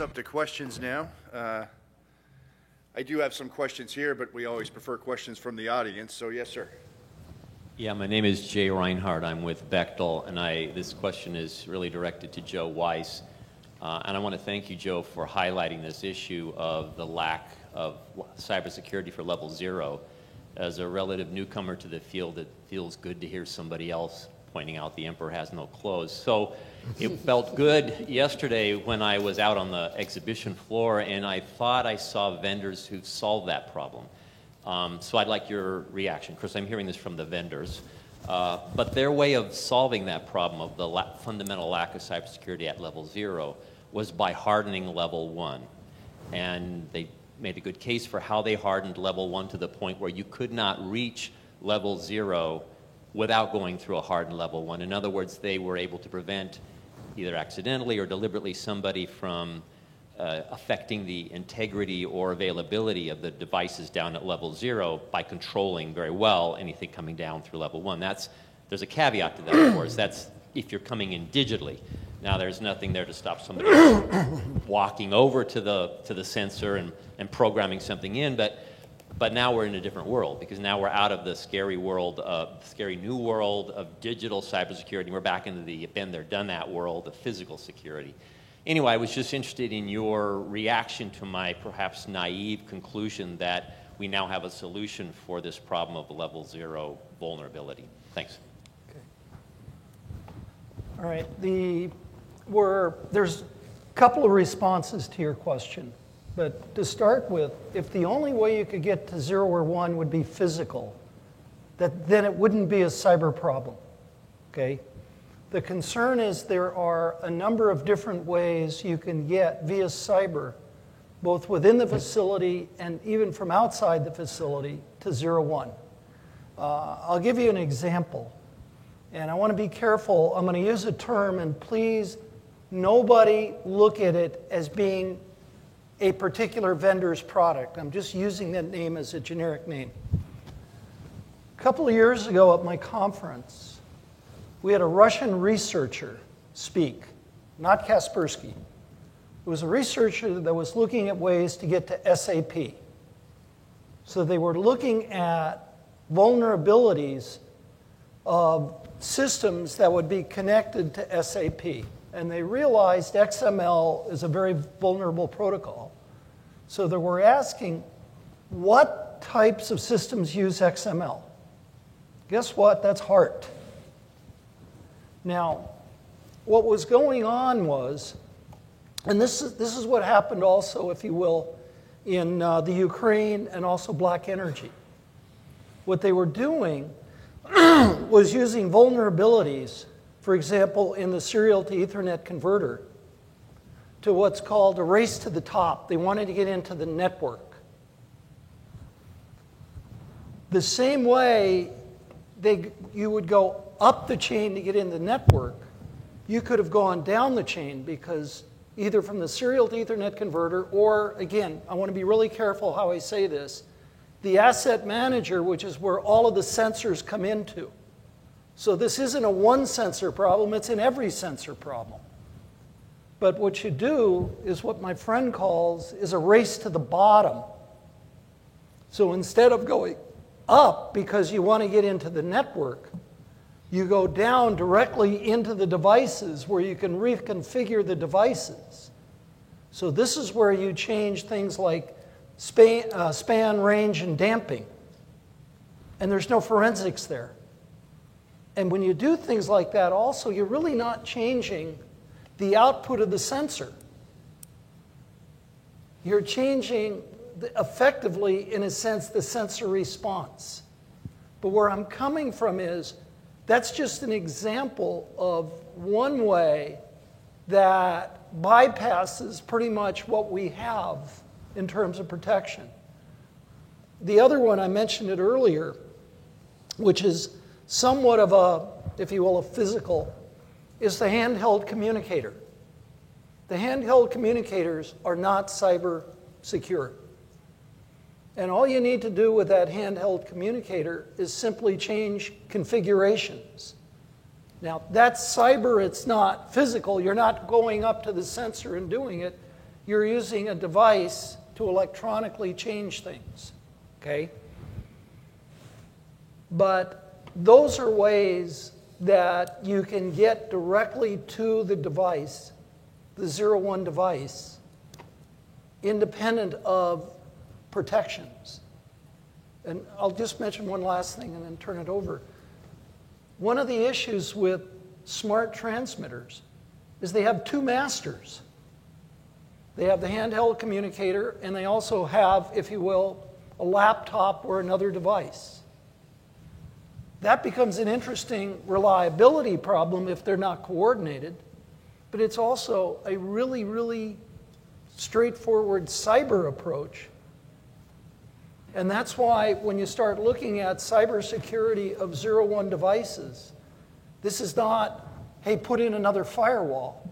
up to questions now. I do have some questions here, but we always prefer questions from the audience. So, yes, sir. Yeah, my name is Jay Reinhardt. I'm with Bechtel, and this question is really directed to Joe Weiss. And I want to thank you, Joe, for highlighting this issue of the lack of cybersecurity for level 0. As a relative newcomer to the field, it feels good to hear somebody else pointing out the emperor has no clothes. So it felt good yesterday when I was out on the exhibition floor, and I thought I saw vendors who've solved that problem. So I'd like your reaction. Chris, I'm hearing this from the vendors. But their way of solving that problem of the fundamental lack of cybersecurity at level 0 was by hardening level 1. And they made a good case for how they hardened level 1 to the point where you could not reach level 0 without going through a hardened level 1. In other words, they were able to prevent either accidentally or deliberately somebody from affecting the integrity or availability of the devices down at level 0 by controlling very well anything coming down through level 1. There's a caveat to that, of course. That's if you're coming in digitally. Now, there's nothing there to stop somebody walking over to the sensor and programming something in, but now we're in a different world, because now we're out of the scary world, scary new world of digital cybersecurity. We're back into the been there, done that world of physical security. Anyway, I was just interested in your reaction to my perhaps naive conclusion that we now have a solution for this problem of level 0 vulnerability. Thanks. Okay. All right. There's a couple of responses to your question. But to start with, if the only way you could get to 0 or 1 would be physical, then it wouldn't be a cyber problem, okay? The concern is there are a number of different ways you can get via cyber, both within the facility and even from outside the facility, to 0, 1. I'll give you an example. And I want to be careful. I'm going to use a term, and please, nobody look at it as being a particular vendor's product. I'm just using that name as a generic name. A couple of years ago at my conference, we had a Russian researcher speak, not Kaspersky. It was a researcher that was looking at ways to get to SAP. So they were looking at vulnerabilities of systems that would be connected to SAP. And they realized XML is a very vulnerable protocol. So they were asking, what types of systems use XML? Guess what? That's HART. Now, what was going on was, and this is what happened also, if you will, in the Ukraine and also Black Energy. What they were doing was using vulnerabilities, for example, in the serial to Ethernet converter, to what's called a race to the top. They wanted to get into the network. The same way you would go up the chain to get in the network, you could have gone down the chain, because either from the serial to Ethernet converter, or again, I want to be really careful how I say this, the asset manager, which is where all of the sensors come into. So this isn't a one sensor problem, it's an every sensor problem. But what you do is what my friend calls is a race to the bottom. So instead of going up because you want to get into the network, you go down directly into the devices where you can reconfigure the devices. So this is where you change things like span, range, and damping. And there's no forensics there. And when you do things like that also, you're really not changing the output of the sensor. You're changing, effectively, in a sense, the sensor response. But where I'm coming from is, that's just an example of one way that bypasses pretty much what we have in terms of protection. The other one, I mentioned it earlier, which is somewhat of a, if you will, a physical, is the handheld communicator. The handheld communicators are not cyber secure. And all you need to do with that handheld communicator is simply change configurations. Now, that's cyber, it's not physical. You're not going up to the sensor and doing it. you're using a device to electronically change things, okay? But those are ways that you can get directly to the device, the 01 device, independent of protections. And I'll just mention one last thing and then turn it over. One of the issues with smart transmitters is they have two masters. They have the handheld communicator, and they also have, if you will, a laptop or another device. That becomes an interesting reliability problem if they're not coordinated, but it's also a really, really straightforward cyber approach. And that's why when you start looking at cybersecurity of 01 devices, this is not, hey, put in another firewall.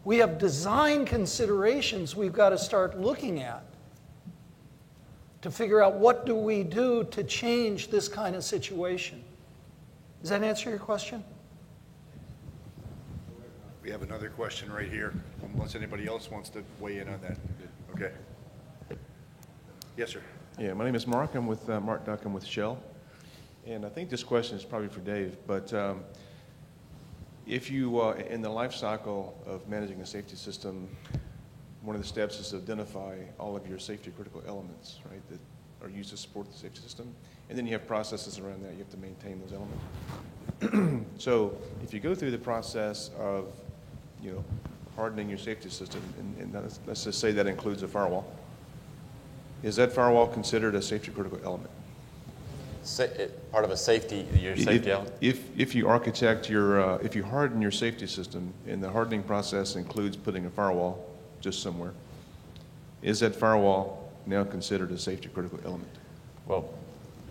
We have design considerations we've got to start looking at to figure out what do we do to change this kind of situation. Does that answer your question? We have another question right here, unless anybody else wants to weigh in on that. Okay. Yes, sir. Yeah, my name is Mark. I'm with Mark Duck. I'm with Shell. And I think this question is probably for Dave, but if you, in the life cycle of managing a safety system, one of the steps is to identify all of your safety critical elements, right, that are used to support the safety system. And then you have processes around that. You have to maintain those elements. So if you go through the process of, hardening your safety system, and let's just say that includes a firewall, is that firewall considered a safety critical element? Part of a safety, your safety element? If you architect your, if you harden your safety system, and the hardening process includes putting a firewall just somewhere, is that firewall now considered a safety critical element? Well,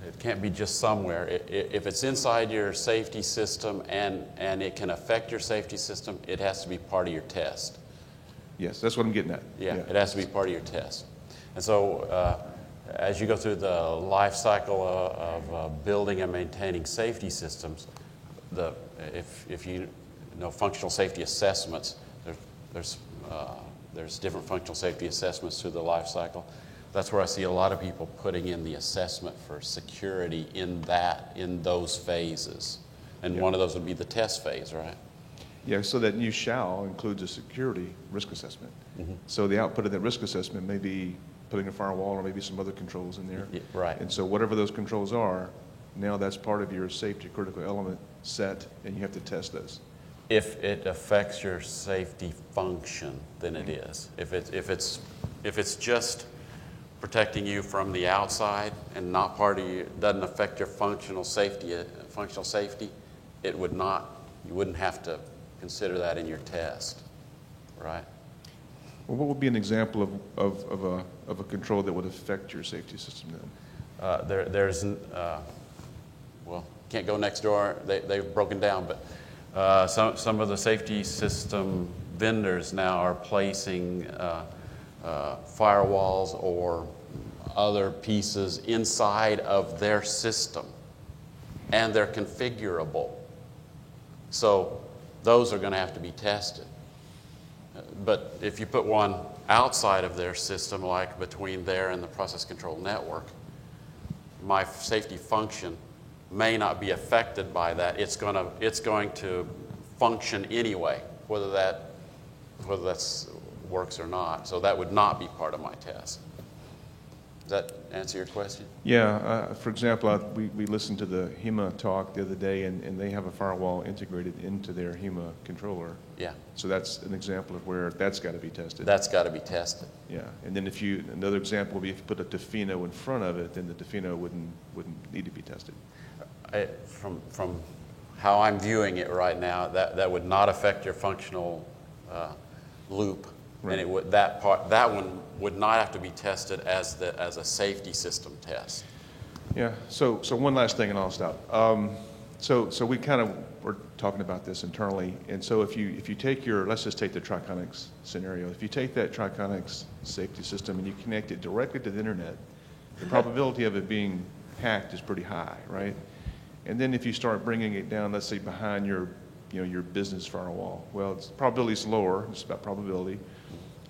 it can't be just somewhere. If it's inside your safety system and it can affect your safety system, it has to be part of your test. Yes, that's what I'm getting at. Yeah, it has to be part of your test. And so as you go through the life cycle of building and maintaining safety systems, if you know functional safety assessments, there's different functional safety assessments through the life cycle. That's where I see a lot of people putting in the assessment for security in those phases. And one of those would be the test phase, right? Yeah, so that new shall includes a security risk assessment. Mm-hmm. So the output of that risk assessment may be putting a firewall or maybe some other controls in there. Yeah, right. And so whatever those controls are, now that's part of your safety critical element set, and you have to test those. If it affects your safety function, then it is. If it's just protecting you from the outside and not part of you, doesn't affect your functional safety, it would not. You wouldn't have to consider that in your test, right? Well, what would be an example of a control that would affect your safety system then? Well, can't go next door. They've broken down, but some of the safety system vendors now are placing firewalls or other pieces inside of their system, and they're configurable. So those are going to have to be tested. But if you put one outside of their system, like between there and the process control network, my safety function may not be affected by that. It's going to function anyway, whether that works or not. So that would not be part of my test. Does that answer your question? Yeah. For example, we listened to the HEMA talk the other day, and they have a firewall integrated into their HEMA controller. Yeah. So that's an example of where that's got to be tested. That's got to be tested. Yeah. And then another example would be if you put a Tofino in front of it, then the Tofino wouldn't need to be tested. From how I'm viewing it right now, that would not affect your functional loop. Right. And that one would not have to be tested as a safety system test. Yeah. So one last thing, and I'll stop. So we kind of were talking about this internally, and so if you take let's just take the Triconix scenario. If you take that Triconix safety system and you connect it directly to the internet, the probability of it being hacked is pretty high, right? And then if you start bringing it down, let's say behind your business firewall, well, its probability is lower. It's about probability.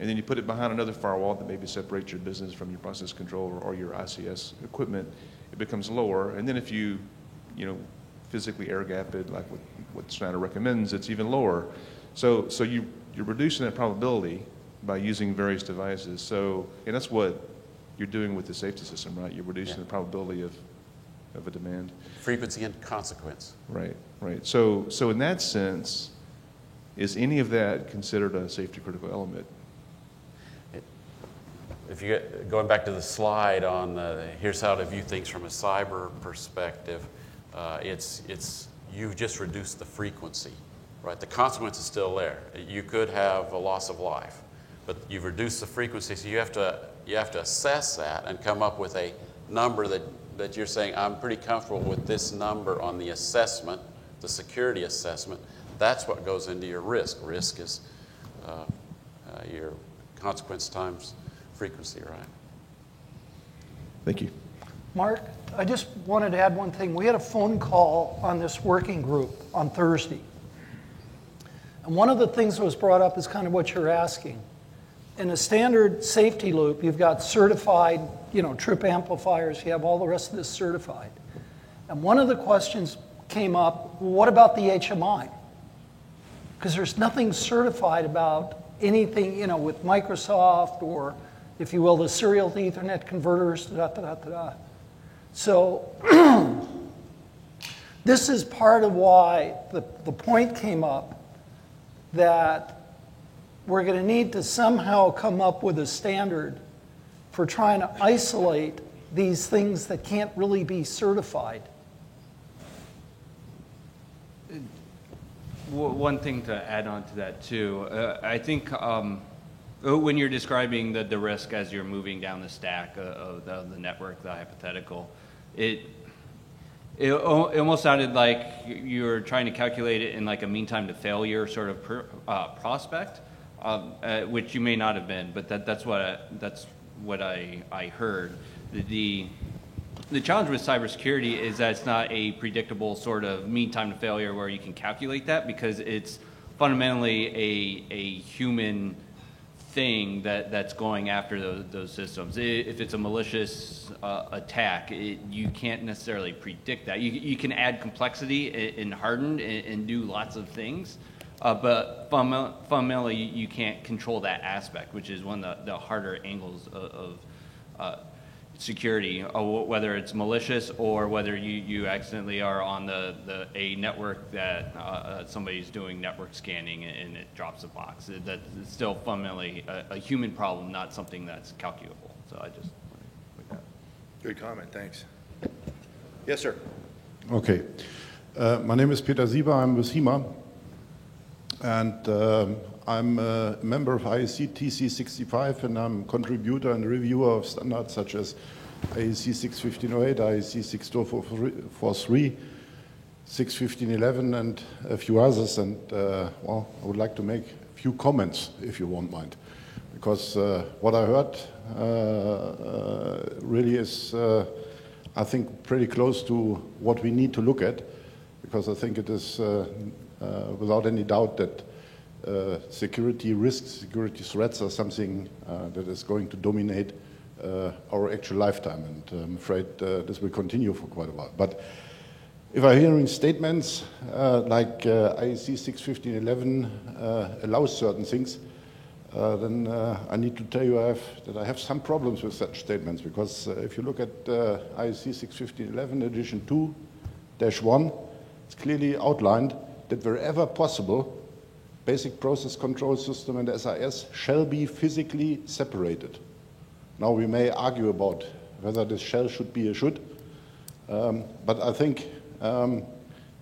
and then you put it behind another firewall that maybe separates your business from your process control or your ICS equipment, it becomes lower. And then if you physically air gap it, like what Schneider recommends, it's even lower. So you're reducing that probability by using various devices. So, and that's what you're doing with the safety system, right? You're reducing the probability of a demand. Frequency and consequence. Right, right. So in that sense, is any of that considered a safety critical element? If you going back to the slide on here's how to view things from a cyber perspective, you just reduce the frequency, right? The consequence is still there. You could have a loss of life, but you've reduced the frequency, so you have to assess that and come up with a number that you're saying, I'm pretty comfortable with this number on the assessment, the security assessment. That's what goes into your risk. Risk is your consequence times frequency, right? Thank you. Mark, I just wanted to add one thing. We had a phone call on this working group on Thursday. And one of the things that was brought up is kind of what you're asking. In a standard safety loop, you've got certified, trip amplifiers, you have all the rest of this certified. And one of the questions came up, well, what about the HMI? Because there's nothing certified about anything, with Microsoft or, if you will, the serial to Ethernet converters, da-da-da-da-da. So this is part of why the point came up that we're going to need to somehow come up with a standard for trying to isolate these things that can't really be certified. One thing to add on to that too, I think when you're describing the risk as you're moving down the stack of the network, the hypothetical, it almost sounded like you were trying to calculate it in like a mean time to failure sort of prospect, which you may not have been, but that's what I heard. The challenge with cybersecurity is that it's not a predictable sort of mean time to failure where you can calculate that, because it's fundamentally a human thing that's going after those systems. If it's a malicious attack, you can't necessarily predict that. You can add complexity and harden and do lots of things, but fundamentally you can't control that aspect, which is one of the harder angles of security, whether it's malicious or whether you accidentally are on a network that somebody's doing network scanning and it drops a box. That's still fundamentally a human problem, not something that's calculable. So I just like that. Good comment, thanks. Yes, sir. Okay. My name is Peter Sieber, I'm with HEMA, and I'm a member of IEC TC65, and I'm a contributor and reviewer of standards such as IEC 61508, IEC 62443, 61511, and a few others. And well, I would like to make a few comments, if you won't mind, because what I heard really is, I think, pretty close to what we need to look at, because I think it is without any doubt that security risks, security threats are something that is going to dominate our actual lifetime, and I'm afraid this will continue for quite a while. But if I'm hearing statements like IEC 61511 allows certain things, then I need to tell you that I have some problems with such statements, because if you look at IEC 61511 edition 2-1, it's clearly outlined that wherever possible, basic process control system and SIS shall be physically separated. Now we may argue about whether this shall should be a should, but I think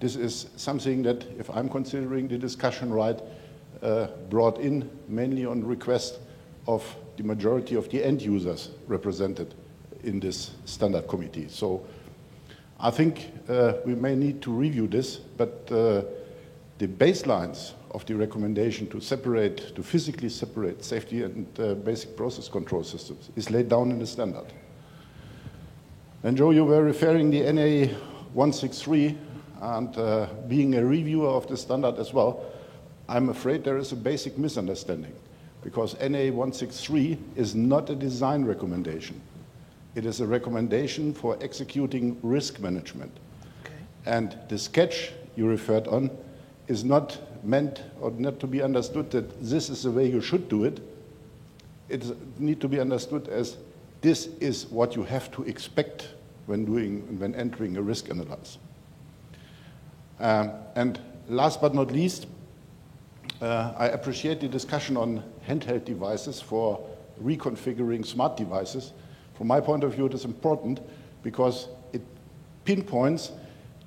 this is something that, if I'm considering the discussion right, brought in mainly on request of the majority of the end users represented in this standard committee. So I think we may need to review this, but the baselines of the recommendation to physically separate safety and basic process control systems is laid down in the standard. And Joe, you were referring the NA 163 and being a reviewer of the standard as well, I'm afraid there is a basic misunderstanding. because NA163 is not a design recommendation. It is a recommendation for executing risk management. Okay. And the sketch you referred on is not meant or not to be understood that this is the way you should do it. It needs to be understood as this is what you have to expect when entering a risk analysis. And last but not least, I appreciate the discussion on handheld devices for reconfiguring smart devices. From my point of view, it is important because it pinpoints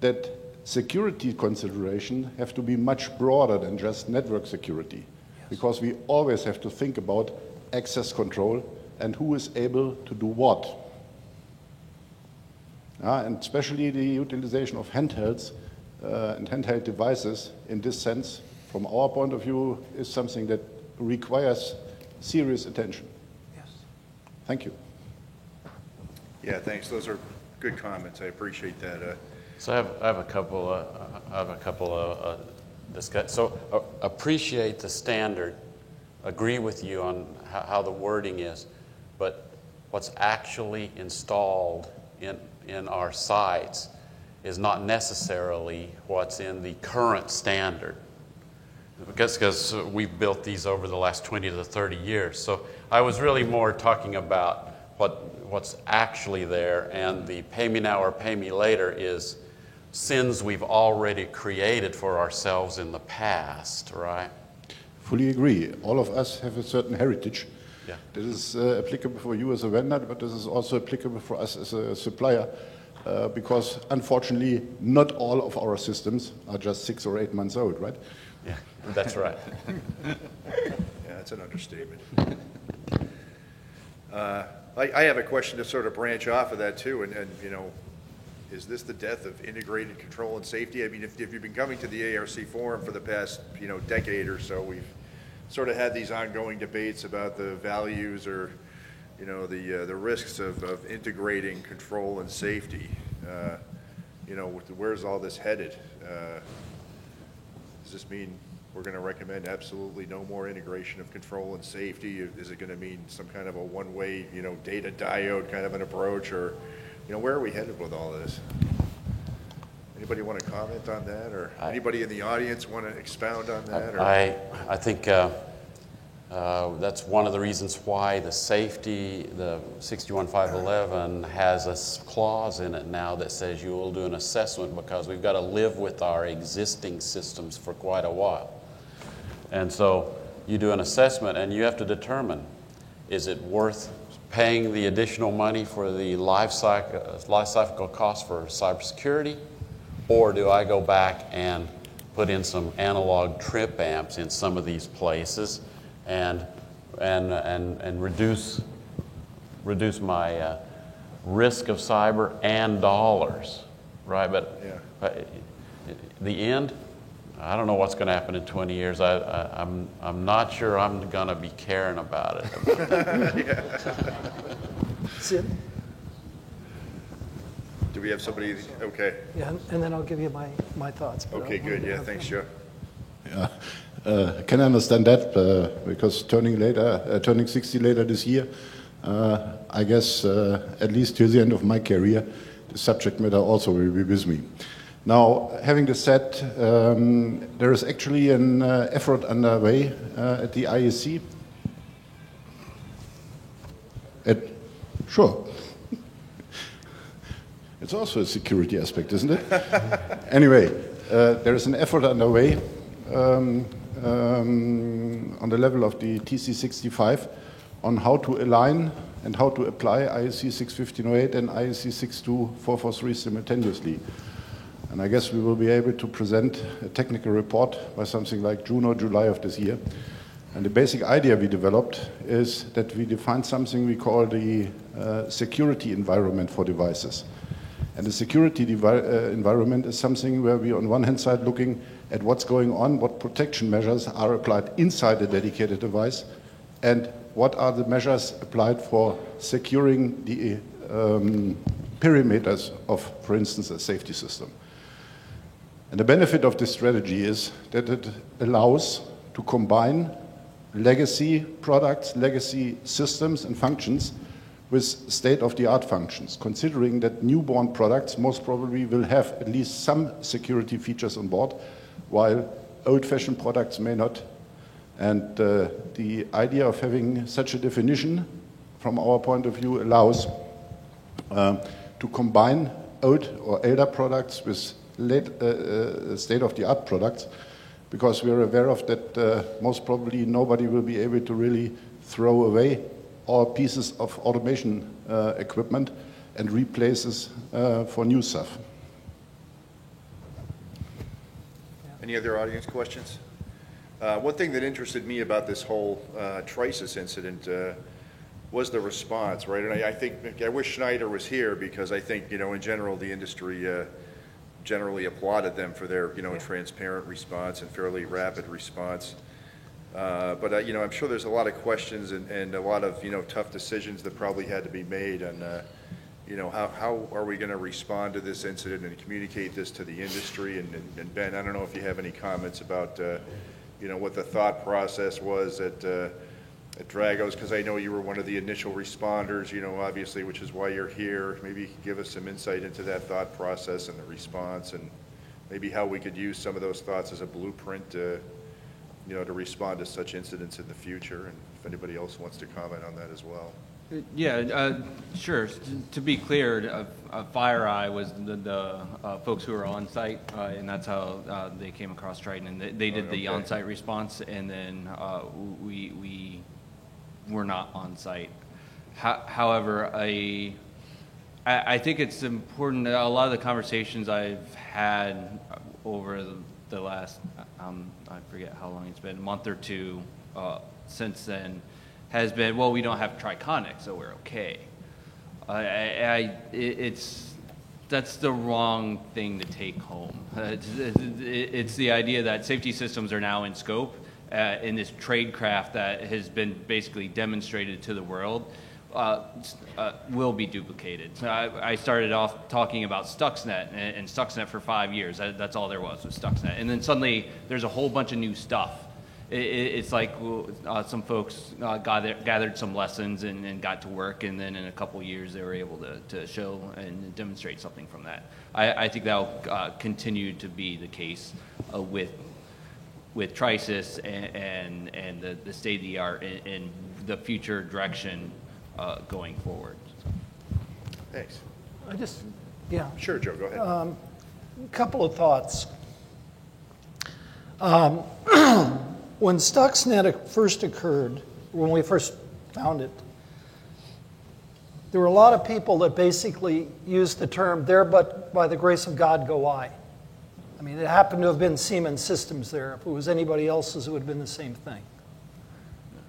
that security considerations have to be much broader than just network security, because we always have to think about access control and who is able to do what. And especially the utilization of handhelds and handheld devices in this sense, from our point of view, is something that requires serious attention. Yes. Thank you. Yeah, thanks. Those are good comments. I appreciate that. So I have a couple of discuss. So appreciate the standard, agree with you on how the wording is, but what's actually installed in our sites is not necessarily what's in the current standard, because we've built these over the last 20 to 30 years. So I was really more talking about what's actually there, and the pay me now or pay me later is sins we've already created for ourselves in the past, right? Fully agree. All of us have a certain heritage. Yeah. This is applicable for you as a vendor, but this is also applicable for us as a supplier, because unfortunately, not all of our systems are just 6 or 8 months old, right? Yeah, that's right. Yeah, that's an understatement. I have a question to sort of branch off of that too, and you know, is this the death of integrated control and safety? I mean, if you've been coming to the ARC forum for the past, you know, decade or so, we've sort of had these ongoing debates about the values or, you know, the risks of integrating control and safety. You know, where's all this headed? Does this mean we're going to recommend absolutely no more integration of control and safety? Is it going to mean some kind of a one-way, you know, data diode kind of an approach, or, you know, where are we headed with all this? Anybody want to comment on that, or anybody in the audience want to expound on that? Or? I think that's one of the reasons why the safety, the 61511 has a clause in it now that says you will do an assessment, because we've got to live with our existing systems for quite a while. And so you do an assessment and you have to determine, is it worth paying the additional money for the life cycle cost for cybersecurity, or do I go back and put in some analog trip amps in some of these places and reduce my risk of cyber and dollars, right? But the end, I don't know what's going to happen in 20 years. I'm not sure I'm going to be caring about it. Sid? Do we have somebody? Okay. Yeah, and then I'll give you my thoughts. but Okay, I wanted good. to Yeah, have- thanks, Joe. Yeah, I can understand that because turning 60 later this year, I guess at least till the end of my career, the subject matter also will be with me. Now, having this said, there is actually an effort underway at the IEC. Sure. It's also a security aspect, isn't it? Anyway, there is an effort underway on the level of the TC65 on how to align and how to apply IEC 61508 and IEC 62443 simultaneously. And I guess we will be able to present a technical report by something like June or July of this year. And the basic idea we developed is that we define something we call the security environment for devices. And the security environment is something where we, on one hand side, looking at what's going on, what protection measures are applied inside a dedicated device, and what are the measures applied for securing the perimeters of, for instance, a safety system. And the benefit of this strategy is that it allows to combine legacy products, legacy systems and functions with state-of-the-art functions, considering that newborn products most probably will have at least some security features on board, while old-fashioned products may not. And the idea of having such a definition, from our point of view, allows to combine old or elder products with state-of-the-art products, because we're aware of that most probably nobody will be able to really throw away all pieces of automation equipment and replaces for new stuff. Any other audience questions? One thing that interested me about this whole Trisus incident was the response, right? And I think, I wish Schneider was here, because I think, in general, the industry generally applauded them for their, transparent response and fairly rapid response. But I'm sure there's a lot of questions and a lot of, tough decisions that probably had to be made on, how are we going to respond to this incident and communicate this to the industry? And Ben, I don't know if you have any comments about, what the thought process was at Dragos, because I know you were one of the initial responders, obviously, which is why you're here. Maybe you could give us some insight into that thought process and the response, and maybe how we could use some of those thoughts as a blueprint to respond to such incidents in the future, and if anybody else wants to comment on that as well. Yeah, sure. To be clear, FireEye was the folks who were on site, and that's how they came across Triton, and they did the on-site response, and then we were not on site. However, I think it's important. A lot of the conversations I've had over the last, I forget how long it's been, a month or two since then, has been, well, we don't have Triconic, so we're okay. That's the wrong thing to take home. It's the idea that safety systems are now in scope in this tradecraft that has been basically demonstrated to the world. Will be duplicated. I started off talking about Stuxnet and Stuxnet for 5 years. That's all there was Stuxnet. And then suddenly there's a whole bunch of new stuff. It's like some folks gathered some lessons and got to work, and then in a couple years they were able to show and demonstrate something from that. I think that will continue to be the case with Trisus and the state of the art and the future direction going forward. Thanks. Yeah. Sure, Joe, go ahead. A couple of thoughts. When Stuxnet first occurred, when we first found it, there were a lot of people that basically used the term, "there but by the grace of God go I." I mean, it happened to have been Siemens Systems there. If it was anybody else's, it would have been the same thing.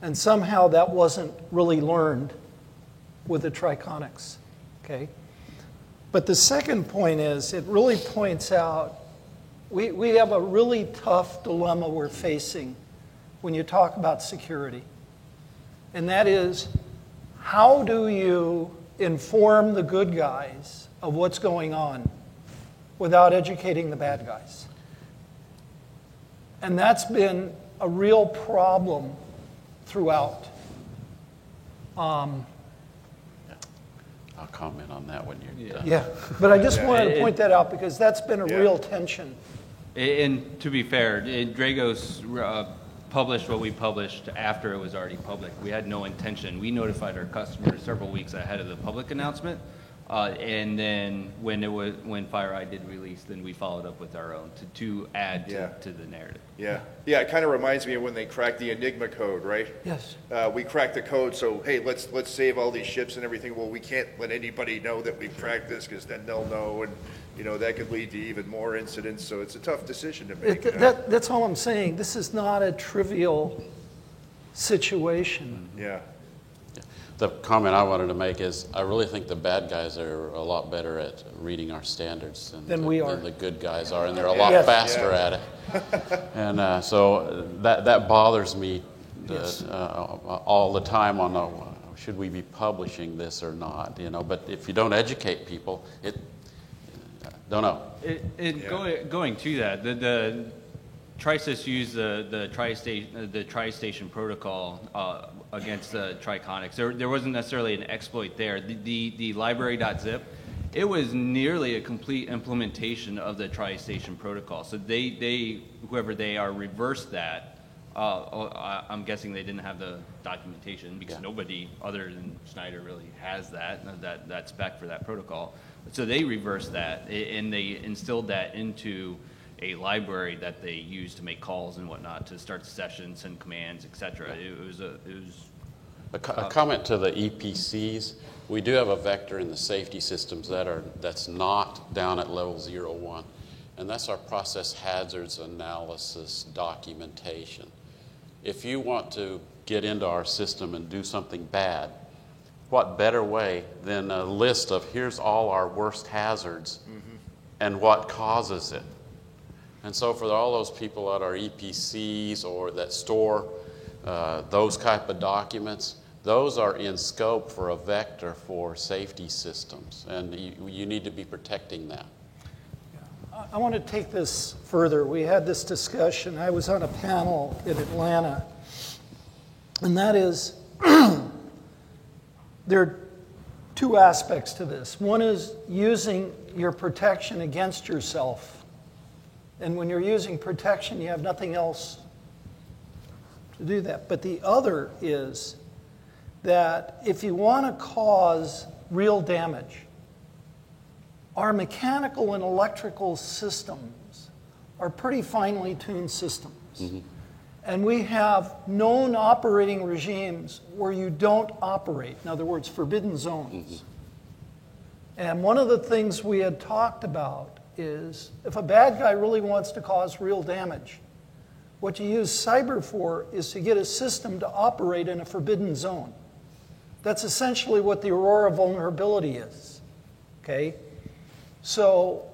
And somehow that wasn't really learned with the Triconics, okay? But the second point is, it really points out, we have a really tough dilemma we're facing when you talk about security. And that is, how do you inform the good guys of what's going on without educating the bad guys? And that's been a real problem throughout. I'll comment on that when you're done. Yeah, but I just wanted to point that out because that's been a real tension. And to be fair, Dragos published what we published after it was already public. We had no intention. We notified our customers several weeks ahead of the public announcement, and then when FireEye did release, then we followed up with our own to add to the narrative. Yeah, it kind of reminds me of when they cracked the Enigma code, right? Yes. We cracked the code, so hey, let's save all these ships and everything. Well, we can't let anybody know that we've cracked this, because then they'll know, and that could lead to even more incidents. So it's a tough decision to make. That's all I'm saying. This is not a trivial situation. Yeah. The comment I wanted to make is, I really think the bad guys are a lot better at reading our standards than we are. Than the good guys are, and they're a lot faster at it. And so that bothers me all the time on should we be publishing this or not? But if you don't educate people, don't know. Going to that, TriSys used the Tri-Station protocol against the Triconics. There wasn't necessarily an exploit there. The library.zip, it was nearly a complete implementation of the Tri-Station protocol. So whoever they are, reversed that. I'm guessing they didn't have the documentation because nobody other than Schneider really has that spec for that protocol. So they reversed that and they instilled that into a library that they use to make calls and whatnot, to start sessions, send commands, etc. It was A comment to the EPCs. We do have a vector in the safety systems that's not down at level 0-1, and that's our process hazards analysis documentation. If you want to get into our system and do something bad, what better way than a list of here's all our worst hazards and what causes it? And so for all those people at our EPCs or that store those type of documents, those are in scope for a vector for safety systems, and you need to be protecting that. I want to take this further. We had this discussion. I was on a panel in Atlanta, and that is there are two aspects to this. One is using your protection against yourself. And when you're using protection, you have nothing else to do that. But the other is that if you want to cause real damage, our mechanical and electrical systems are pretty finely tuned systems. Mm-hmm. And we have known operating regimes where you don't operate. In other words, forbidden zones. Mm-hmm. And one of the things we had talked about is if a bad guy really wants to cause real damage, what you use cyber for is to get a system to operate in a forbidden zone. That's essentially what the Aurora vulnerability is, okay? So,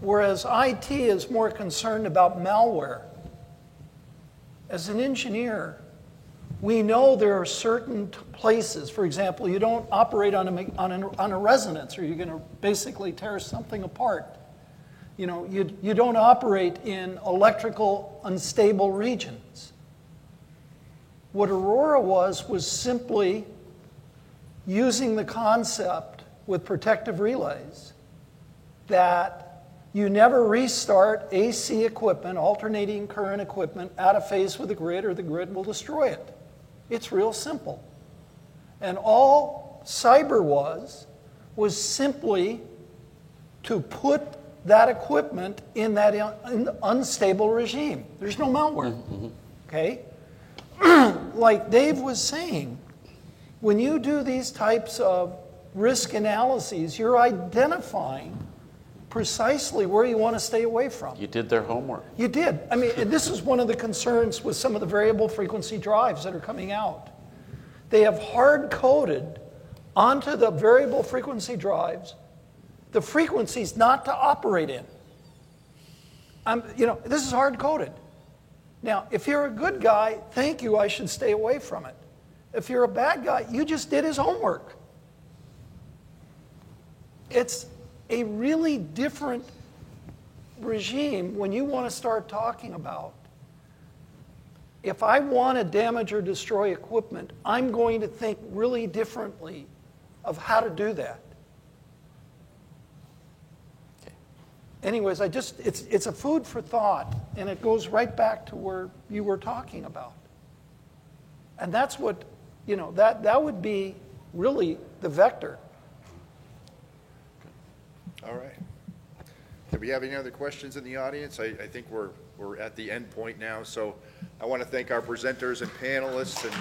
whereas IT is more concerned about malware, as an engineer, we know there are certain places, for example, you don't operate on a resonance or you're going to basically tear something apart. You know, you don't operate in electrical unstable regions. What Aurora was simply using the concept with protective relays that you never restart AC equipment, alternating current equipment, out of phase with the grid or the grid will destroy it. It's real simple. And all cyber was simply to put that equipment in that unstable regime. There's no malware, okay? Like Dave was saying, when you do these types of risk analyses, you're identifying precisely where you want to stay away from. You did their homework. You did. I mean, and this is one of the concerns with some of the variable frequency drives that are coming out. They have hard-coded onto the variable frequency drives the frequencies not to operate in. This is hard-coded. Now, if you're a good guy, thank you, I should stay away from it. If you're a bad guy, you just did his homework. It's a really different regime when you want to start talking about, if I want to damage or destroy equipment, I'm going to think really differently of how to do that. Okay. Anyways, it's a food for thought, and it goes right back to where you were talking about. And that's what, that would be really the vector. All right. Do we have any other questions in the audience? I think we're at the end point now, so I want to thank our presenters and panelists and